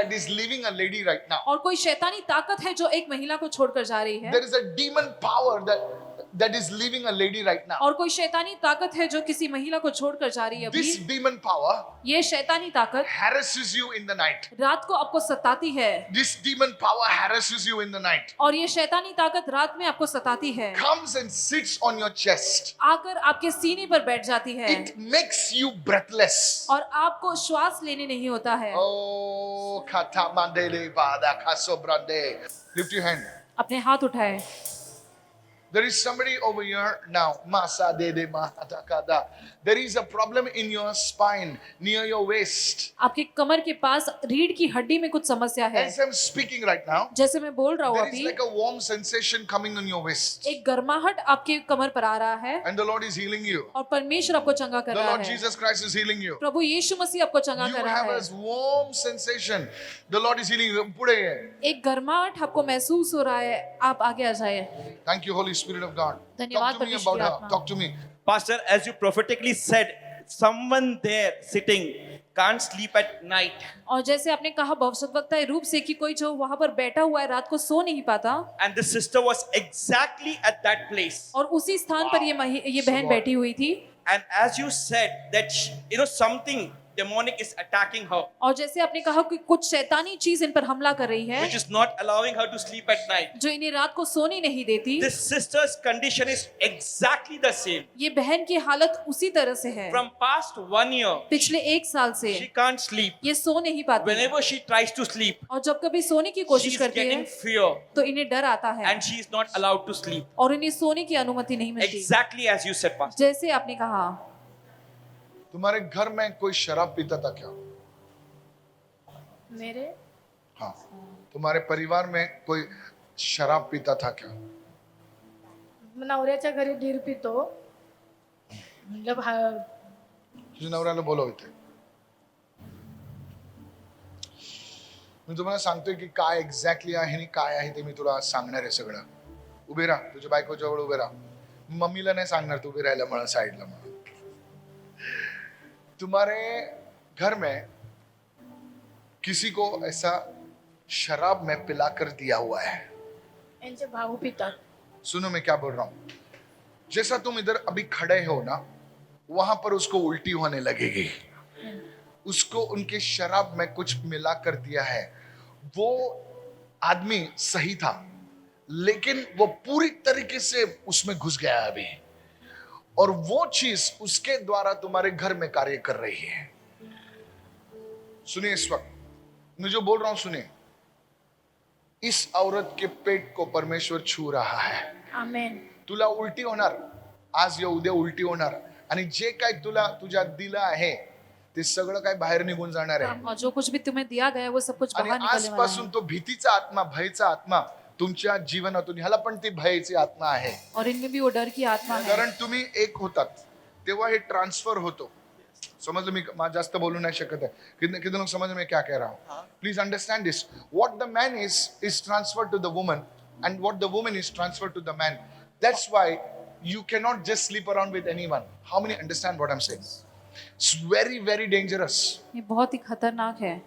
that is leaving a lady right now. और कोई शैतानी ताकत है जो एक महिला को छोड़कर जा रही है, There is a demon power that is leaving a lady right now. और कोई शैतानी ताकत है जो किसी महिला को छोड़कर जा रही है This अभी। demon power ये शैतानी ताकत harasses you in the night. रात को आपको सताती है, This demon power harasses you in the night. और ये शैतानी ताकत रात में आपको सताती है, Comes and sits on your chest. आकर आपके सीने पर बैठ जाती है, It makes you breathless. और आपको श्वास लेने नहीं होता है। Oh, kata mandele bada kaso brande. Lift your hand. अपने हाथ उठाए। There is somebody over here now. Masa de de mahatakada. There is a problem in your spine, near your waist. आपके कमर के पास रीढ़ की हड्डी में कुछ समस्या है। As I'm speaking right now, जैसे मैं बोल रहा हूँ there is अभी, like a warm sensation coming on your waist. एक गर्माहट आपके कमर पर आ रहा है, And the Lord is healing you. और परमेश्वर आपको चंगा कर The रहा Lord है। Jesus Christ is healing you. प्रभु यीशु मसीह आपको चंगा You कर रहा have है। a warm sensation. The Lord is healing you. पुढे ये. एक गर्माहट आपको महसूस हो रहा है, आप आगे आ जाए। Thank you, Holy Spirit of God. धन्यवाद Talk to me परमेश्वर about की her. आत्मा। Talk to me. Pastor, as you prophetically said, someone there sitting can't sleep at night. और जैसे आपने कहा भविष्यद्वक्ता रूप से कि कोई जो वहां पर बैठा हुआ है रात को सो नहीं पाता, And the sister was exactly at that place. और उसी स्थान पर ये बहन So बैठी हुई थी। And as you said that, something demonic is attacking her, और जैसे आपने कहा कि कुछ शैतानी चीज इन पर हमला कर रही है, which is not allowing her to sleep at night. जो इन्हें रात को सोने नहीं देती। This sister's condition is exactly the same. ये बहन की हालत उसी तरह से है। From past 1 year, पिछले 1 साल से she can't sleep. ये सो नहीं पाती, Whenever she tries to sleep, और जब कभी सोने की कोशिश she's करती है getting fear तो इन्हें डर आता है, and she is not allowed to sleep. और इन्हें सोने की अनुमति नहीं मिलती। Exactly as you said, Pastor. जैसे आपने कहा। तुम्हारे घर में कोई शराब पीता था क्या? मेरे हाँ, तुम्हारे परिवार में कोई शराब पीता था क्या? नवऱ्याच्या घरी धीर पितो म्हणलं तुझ्या नवऱ्याला बोलव इथे. मी तुम्हाला सांगतोय की काय एक्झॅक्टली आहे आणि काय आहे ते मी तुला सांगणार आहे सगळं. उभे राहा, तुझ्या बायको जवळ उभे राहा. मम्मीला नाही सांगणार तू उभे राहायला, मला साईडला म्हणा. तुम्हारे घर में किसी को ऐसा शराब में पिलाकर दिया हुआ है. यांचे भाऊ पितात. सुनो मैं क्या बोल रहा हूं. जैसा तुम इधर अभी खड़े हो ना, वहां पर उसको उल्टी होने लगेगी. उसको उनके शराब में कुछ मिला कर दिया है. वो आदमी सही था, लेकिन वो पूरी तरीके से उसमें घुस गया है अभी, और वो चीज उसके द्वारा तुम्हारे घर में कार्य कर रही है. सुनिए, इस वक्त मैं जो बोल रहा हूं सुनिए. इस औरत के पेट को परमेश्वर छू रहा है. आमेन. तुला उलटी होणार, आज या उद्या उलटी होणार, आणि जे काय तुला तुझ्या दिलं आहे ते सगळं काय बाहेर निघून जाणार आहे. और जो कुछ भी तुम्हें दिया गया है वो सब कुछ आणि बाहर निकलने वाला आजपासून है, तो भीतीचा आत्मा, भयचा आत्मा तुमच्या जीवनातून, ह्याला पण ती भयची आत्मा आहे. और इनमें भी वो डर की आत्मा है। कारण तुम्ही एक होतात तेव्हा हे ट्रान्सफर होतो. समझ मी जास्त बोलू नाही शकत आहे. कितने लोग समझ में क्या कह रहा हूं. Please understand this. What the man is transferred to the woman, and what the woman is transferred to the man. That's why you cannot just sleep around with anyone. How many understand what I'm saying? It's very, very dangerous. ये बहुत ही खतरनाक है।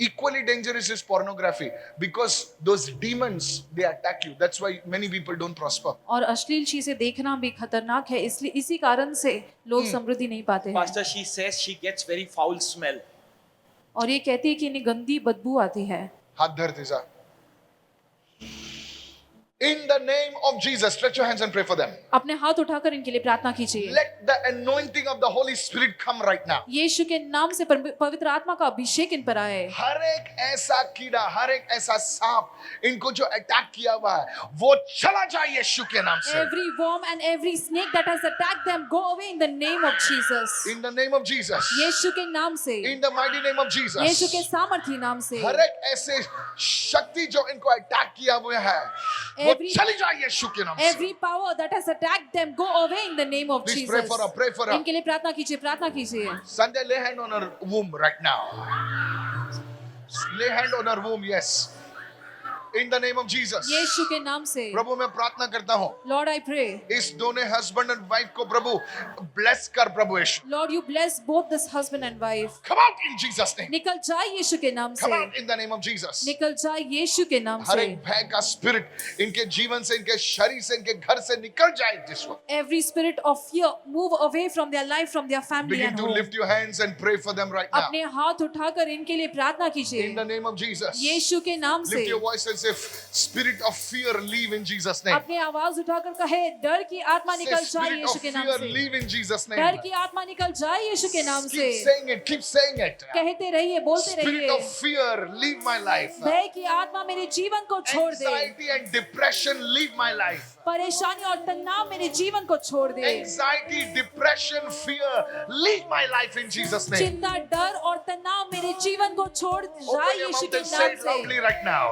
Equally dangerous is pornography, because those demons, they attack you. That's why many people don't prosper. और अश्लील चीजें देखना भी खतरनाक है, इसलिए इसी कारण से लोग समृद्धि नहीं पाते हैं। Pastor, she says she gets very foul smell. और ये कहती है कि इन्हें गंदी बदबू आती है। हाथ धर तिचा. In the name of Jesus, stretch your hands and pray for them. अपने हाथ उठाकर इनके लिए प्रार्थना कीजिए। Let the anointing of the Holy Spirit come right now. यीशु के नाम से पवित्र आत्मा का अभिषेक इन पर आए। हर एक ऐसा कीड़ा, हर एक ऐसा सांप इनको जो अटैक किया हुआ है, वो चला जाए यीशु के नाम से. Every worm and every snake that has attacked them, go away in the name of Jesus। In the name of Jesus. यीशु के नाम से, In the mighty name of Jesus. यीशु के सामर्थी नाम से, हर एक ऐसे शक्ति जो इनको अटैक किया हुआ है, वो चली जाए यीशु के नाम से. every power that has attacked them, go away in the name of Please Jesus। pray for her, pray for her. इनके लिए प्रार्थना कीजिए, प्रार्थना कीजिए। Sunday, lay hand on her womb right now. Lay hand on her womb, yes. In the name of Jesus. यीशु के नाम से प्रभु मैं प्रार्थना करता हूँ लॉर्ड आई प्रे इस दोनों हस्बैंड एंड वाइफ को प्रभु ब्लेस कर प्रभु यीशु. Lord you bless both this husband and wife Come out in Jesus name. निकल जाए यीशु के नाम Come से out in the name of Jesus. निकल जाए यीशु के नाम हर से एक भय का स्पिरिट इनके जीवन से, इनके शरीर से, इनके घर से निकल जाए इस वक्त. every spirit of fear move away from their life, from their family Begin and to home. lift your hands and pray for them right now. अपने हाथ उठाकर इनके लिए प्रार्थना कीजिए In the name of Jesus. यीशु के नाम से. Lift your voice and say, Spirit of fear, leave in Jesus' name. अपने आवाज उठाकर कहे डर की आत्मा Say, निकल जाए Spirit यीशु of के नाम fear, से. leave in Jesus' डर name. की आत्मा निकल जाए यीशु के नाम से. Keep saying it, keep saying it. कहते रहिए, बोलते Spirit of रहिए. fear, leave my life. भय की आत्मा मेरे जीवन को छोड़ दे. Anxiety and depression, leave my life. परेशानी और तनाव मेरे जीवन को छोड़ दे. Anxiety, depression, fear, leave my life in Jesus' name. चिंता, डर और तनाव मेरे जीवन को छोड़ जाए Open your यीशु mouth के and say नाम it से. loudly right now.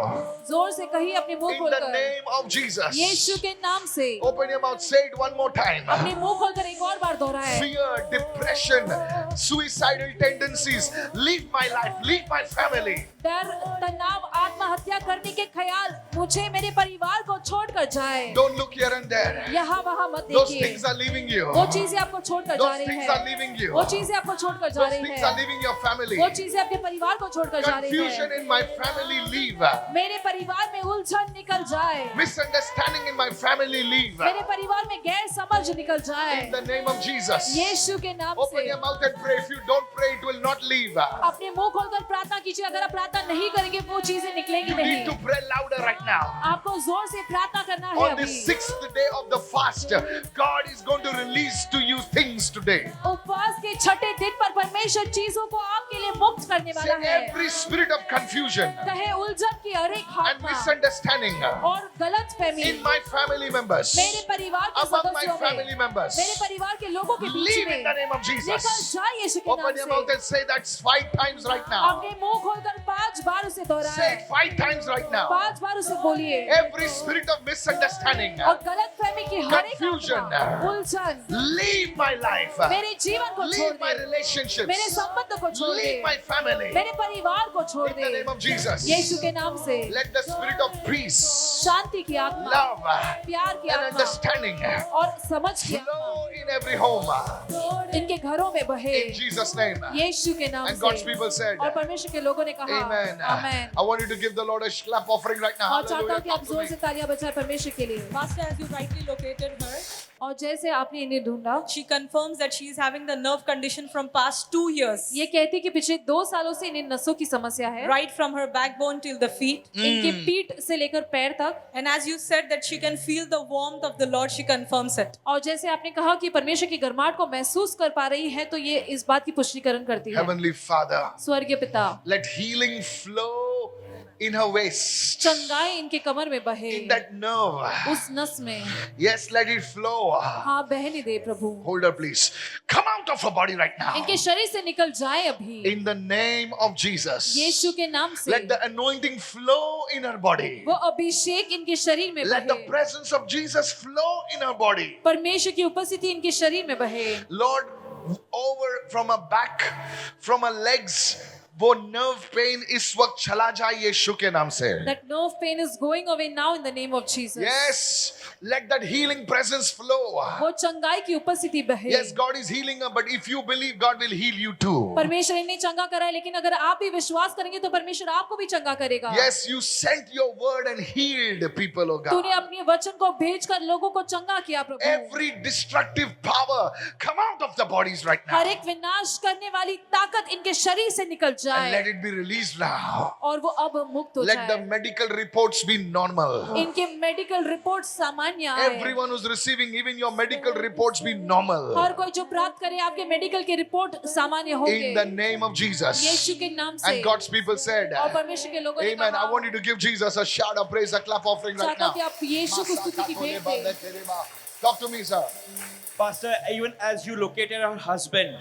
जोर से कहिए अपने मुंह In the खोलकर. name of Jesus. यीशु के नाम से. Open your mouth, say it one more time. अपने मुंह खोलकर एक और बार दोहराए. Fear, depression, suicidal tendencies, leave my life, leave my family. डर, तनाव, आत्महत्या करने के ख्याल मुझे, मेरे परिवार को छोड़कर जाए. Don't look here and there. यहाँ वहाँ मत Those देखिए. things are leaving you. वो चीजें आपको छोड़कर जा Those रही things है. are leaving you. वो चीजें आपको छोड़कर जा Those रही things are है. leaving your family. वो चीजें आपके परिवार को छोड़कर जा रही Confusion है. in my family, leave. मेरे परिवार में उलझन निकल जाए. Misunderstanding in my family, leave. मेरे परिवार में गैर समझ निकल जाए. In the name of Jesus. यीशु के नाम Open से. your mouth and pray. If you don't pray, it will not leave. अपने मुंह खोलकर प्रार्थना कीजिए. अगर आप प्रार्थना नहीं करेंगे वो चीजें निकलेंगी You need to नहीं. pray louder right now. आपको जोर से प्रार्थना करना है On the अभी. 6th day of the fast, God is going to release to you things today. उपवास के छठे दिन पर परमेश्वर चीजों को आपके लिए मुक्त करने Say वाला है. every spirit of confusion कहे उलझन की हर एक and आत्मा misunderstanding और गलत फहमी in my family members, मेरे परिवार के among my सदस्यों family में, members, मेरे परिवार के लोगों के बीच leave in में the name of निकल Jesus. जाए यीशु के Open your mouth नाम से. and say that 5 times right now. अपने मुंह खोलकर 5 बार उसे Say दोहराए. it 5 times right now. 5 बार उसे बोलिए. Every spirit of misunderstanding, और गलत फहमी की हर एक Confusion. आत्मा, उलझन leave my life. मेरे जीवन को छोड़ Leave my दे. relationships. मेरे संबंध को छोड़ दे. Leave my family. मेरे परिवार को छोड़ In the they. name of Jesus. यीशु के नाम से. Let the spirit of peace, शांति की आत्मा, love, प्यार की and आत्मा understanding और समझ की आत्मा flow in every home. इनके घरों में बहे. In Jesus' name. यीशु के नाम And God's से. people said, और परमेश्वर के लोगों ने कहा Amen. Amen. I want you to give the Lord a clap offering right now. और चाहता हूँ कि Hallelujah. आप Talk to जोर me. से तालियां बजाएं परमेश्वर के लिए. Pastor, as you rightly located her, और जैसे आपने इन्हें ढूंढा, she confirms that she is having the nerve condition from past 2 years, ये कहती कि पिछले 2 सालों से इन्हें नसों की समस्या है. right from her backbone till the feet. इनकी पीठ से लेकर पैर तक. And as you said that she can feel the warmth of the Lord, she confirms it. और जैसे आपने कहा कि परमेश्वर की गर्माहट को महसूस कर पा रही है, तो ये इस बात की पुष्टिकरण करती है. Heavenly Father, स्वर्गीय पिता, let healing flow in her waist, चंगाई इनके कमर में बहे. in that nerve. उस नस में. Yes, let it flow. हाँ, बहने दे प्रभु. Hold her, please. Come out of her body right now. इनके शरीर से निकल जाए अभी. In the name of Jesus. यीशु के नाम से. Let the anointing flow in her body. वो अभिषेक इनके शरीर में Let the बहे. presence of Jesus flow in her body. परमेश्वर की उपस्थिति इनके शरीर में बहे. Lord, over from her back, from her legs, वो nerve pain इस वक्त चला जाए यीशु के नाम से. That nerve pain is going away now in the name of Jesus. Yes, let that healing presence flow. वो चंगाई की उपस्थिति बहे. Yes, God is healing her, but if you believe, God will heal you too. परमेश्वर इन्हें चंगा करा है, लेकिन अगर आप भी विश्वास करेंगे तो परमेश्वर आपको भी चंगा करेगा. Yes, you sent your word and healed people, oh तूने God. अपने वचन को भेजकर लोगों को चंगा किया प्रभु. Every destructive power come out of the bodies right now. हर एक विनाश करने वाली ताकत इनके शरीर से निकल And let जाए it be released now. और वो अब मुक्त हो Let the जाए. medical reports be normal. इनके मेडिकल रिपोर्ट सामान्य आए. Everyone who's receiving, even your medical reports be normal. हर कोई जो प्राप्त करे आपके मेडिकल की रिपोर्ट सामान्य होंगे. In the name of Jesus. यीशु के नाम से. And God's people said, और परमेश्वर के लोगों ने Amen. I कहा, want you to give Jesus a shout of praise, a clap offering right चाहता हूं now. कि आप यीशु को स्तुति की भेंट दें. Talk to me, sir. Pastor, even as you located her husband,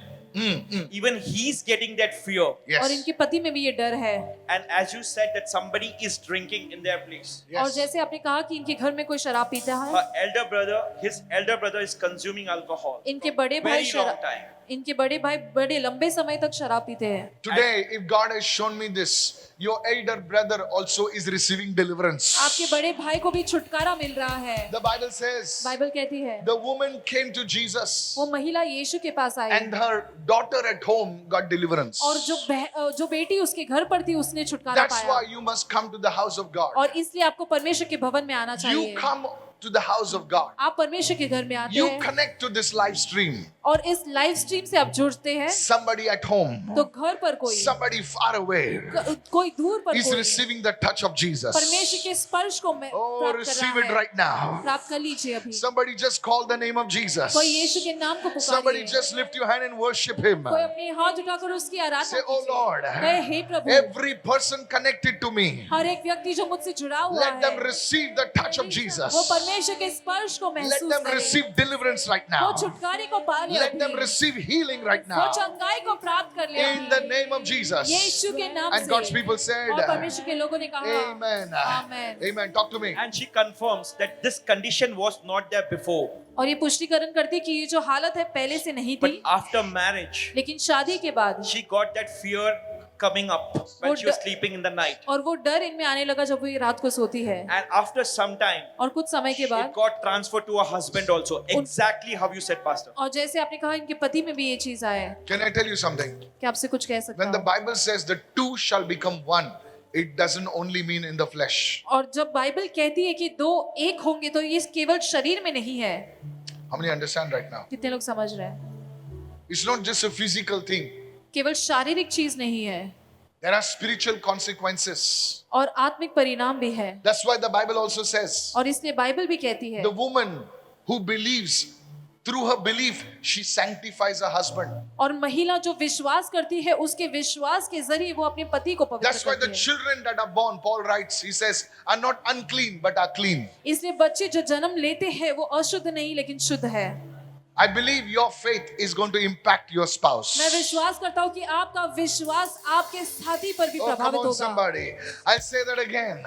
even he's getting that fear. और Yes. इनके पति में भी ये डर है. And as you said that somebody is drinking in their place. और Yes. जैसे आपने कहा कि इनके घर में कोई शराब पीता है. Her elder brother, his elder brother is consuming alcohol. इनके बड़े भाई Very long time. इनके बड़े भाई बड़े लंबे समय तक शराब पीते हैं। Today, if God has shown me this, your elder brother also is receiving deliverance. आपके बड़े भाई को भी छुटकारा मिल रहा है। The Bible says बाइबल कहती है the woman came to Jesus वो महिला यीशु के पास आई and her daughter at home got deliverance. और जो बेटी उसके घर पर थी उसने छुटकारा That's पाया। why you must come to the house of God. और इसलिए आपको परमेश्वर के भवन में आना You चाहिए। come to the house of God. आप परमेश्वर के घर में आते You हैं connect to this live stream. और इस लाइव स्ट्रीम से आप जुड़ते हैं Somebody at home, तो घर पर कोई somebody far away कोई दूर पर is कोई receiving the touch of Jesus. परमेश्वर के स्पर्श को मैं Oh, प्राप्त कर receive रहा it है। right now. प्राप्त कर लीजिए अभी। Somebody just call the name of Jesus. कोई यीशु के नाम को Somebody पुकारिए। just lift your hand and worship Him. कोई अपने हाथ उठाकर उसकी आराधना Say, Oh कीजिए। Lord, कहे, हे प्रभु, every person connected to me, हर एक व्यक्ति जो मुझसे जुड़ा हुआ let them है receive the touch of Jesus. वो परमेश्वर के स्पर्श को Let महसूस them करे। receive deliverance right वो now. छुटकारे को पा ले Let them अभी। receive healing right वो now. चंगाई को प्राप्त कर ले In the name of Jesus. यीशु के नाम And God's से। people said, और परमेश्वर के लोगों ने कहा Amen. Amen. Amen. Talk to me. And she confirms that this condition was not there before. और ये पुष्टिकरण करती है कि ये जो हालत है पहले से नहीं But थी after marriage, लेकिन शादी के बाद she got that fear coming up when she was sleeping in the night. और वो डर इनमें आने लगा जब वो ये रात को सोती है And after some time, और कुछ समय के it बाद got transferred to her husband also. Exactly how you said, Pastor. और जैसे आपने कहा इनके पति में भी ये चीज आया है Can I tell you something? कि आपसे कुछ कह सकता When the हूँ Bible says the two shall become one, it doesn't only mean in the flesh. और जब बाइबल कहती है कि दो एक होंगे तो ये केवल शरीर में नहीं है। How many understand right now? कितने लोग समझ रहे हैं? It's not just a physical thing. केवल शारीरिक चीज नहीं है There are spiritual consequences. और आत्मिक परिणाम भी है। That's why the Bible also says और इसलिए बाइबल भी कहती है the woman who believes, through her belief, she sanctifies her husband. और महिला जो विश्वास करती है उसके विश्वास के जरिए वो अपने पति को पवित्र That's why the करती है। children that are born, Paul writes, he says, are not unclean but are clean. इसलिए बच्चे जो जन्म लेते हैं वो अशुद्ध नहीं लेकिन शुद्ध है। I believe your faith is going to impact your spouse. मैं विश्वास करता हूँ कि आपका विश्वास आपके साथी पर भी Oh, come प्रभावित on, होगा। somebody. I'll say that again.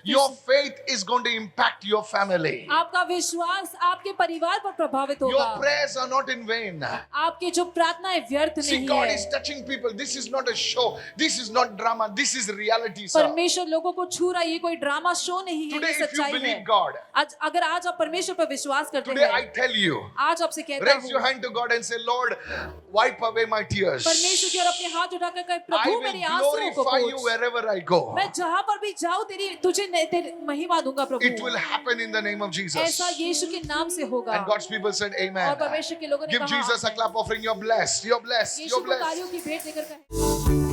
Your faith is going to impact your family. आपका विश्वास आपके परिवार पर प्रभावित Your होगा। prayers are not in vain. आपकी जो प्रार्थनाएं व्यर्थ See, नहीं God है। is touching people. This is not a show. This is not drama. This is reality, sir. परमेश्वर लोगों को छू रहा है, ये कोई ड्रामा शो नहीं है, Today, ये if you सच्चाई है। believe God, अगर आज आप परमेश्वर पर विश्वास करते today I हैं, tell you, आज आपसे कहता raise your हूँ hand to God and say, Lord, wipe away my tears. परमेश्वर की ओर अपने हाथ उठाकर कहे I प्रभु will मेरे आंसुओं को glorify you पोंछ। wherever I go. मैं जहां पर भी जाऊं तेरी महिमा दूंगा प्रभु। It will happen in the name of Jesus. ऐसा यीशु के नाम से होगा। And God's people said, और Amen. परमेश्वर के लोगों ने Give कहा Jesus a clap offering. You're blessed. You're blessed. Yeshu You're को blessed. तालियों की भेंट देकर कहे